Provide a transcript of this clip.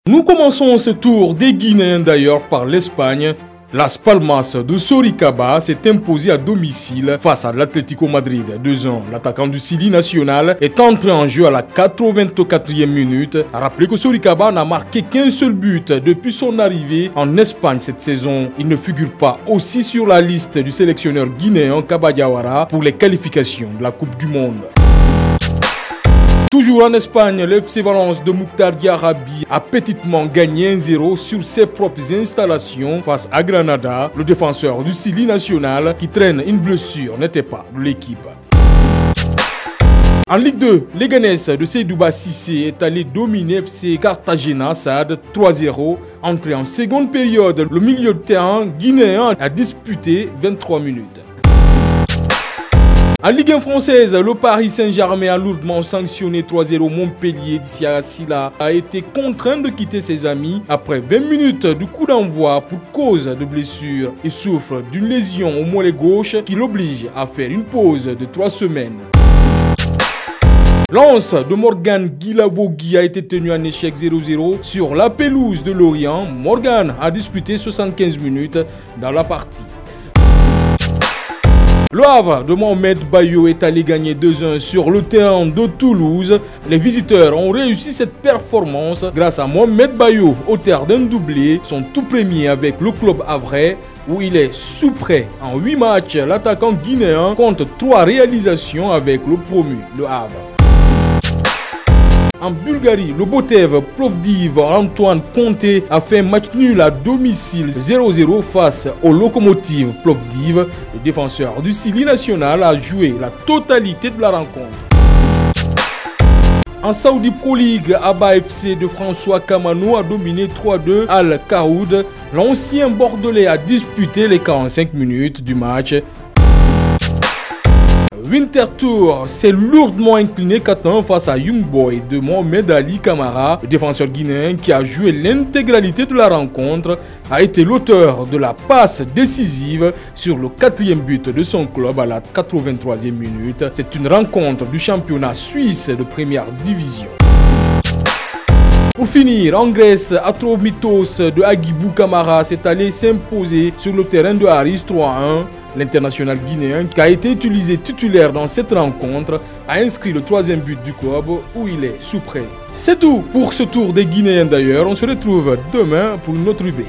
Nous commençons ce tour des Guinéens d'ailleurs par l'Espagne. Las Palmas de Sorocaba s'est imposé à domicile face à l'Atlético Madrid 2-1. L'attaquant du Sili national est entré en jeu à la 84e minute. A rappeler que Sorocaba n'a marqué qu'un seul but depuis son arrivée en Espagne cette saison. Il ne figure pas aussi sur la liste du sélectionneur guinéen Kaba Diawara pour les qualifications de la Coupe du Monde. Toujours en Espagne, le FC Valence de Mouktar Diarabi a petitement gagné 1-0 sur ses propres installations face à Granada. Le défenseur du Sili national qui traîne une blessure n'était pas de l'équipe. En Ligue 2, l'Eganes de Seydouba Cissé est allé dominer FC Cartagena SAD 3-0. Entré en seconde période, le milieu de terrain guinéen a disputé 23 minutes. En Ligue 1 française, le Paris Saint-Germain a lourdement sanctionné 3-0 Montpellier. Diarra Sylla a été contraint de quitter ses amis après 20 minutes du coup d'envoi pour cause de blessure. Il souffre d'une lésion au mollet gauche qui l'oblige à faire une pause de 3 semaines. Lens de Morgan Guilavogui a été tenu en échec 0-0 sur la pelouse de Lorient. Morgan a disputé 75 minutes dans la partie. Le Havre de Mohamed Bayo est allé gagner 2-1 sur le terrain de Toulouse. Les visiteurs ont réussi cette performance grâce à Mohamed Bayo, auteur d'un doublé, son tout premier avec le club havrais où il est sous prêt en 8 matchs. L'attaquant guinéen compte 3 réalisations avec le promu, le Havre. En Bulgarie, le Botev Plovdiv Antoine Conté a fait un match nul à domicile 0-0 face au Lokomotiv Plovdiv. Le défenseur du Sili national a joué la totalité de la rencontre. En Saudi Pro League, Abba FC de François Kamano a dominé 3-2 Al Kaoud. L'ancien Bordelais a disputé les 45 minutes du match. Winterthur s'est lourdement incliné 4-1 face à Young Boy de Mohamed Ali Kamara. Le défenseur guinéen qui a joué l'intégralité de la rencontre a été l'auteur de la passe décisive sur le 4e but de son club à la 83e minute. C'est une rencontre du championnat suisse de première division. Pour finir, en Grèce, Atromitos de Agibou Kamara s'est allé s'imposer sur le terrain de Aris 3-1. L'international guinéen, qui a été utilisé titulaire dans cette rencontre, a inscrit le 3e but du club où il est sous prêt. C'est tout pour ce tour des Guinéens d'ailleurs. On se retrouve demain pour une autre rubrique.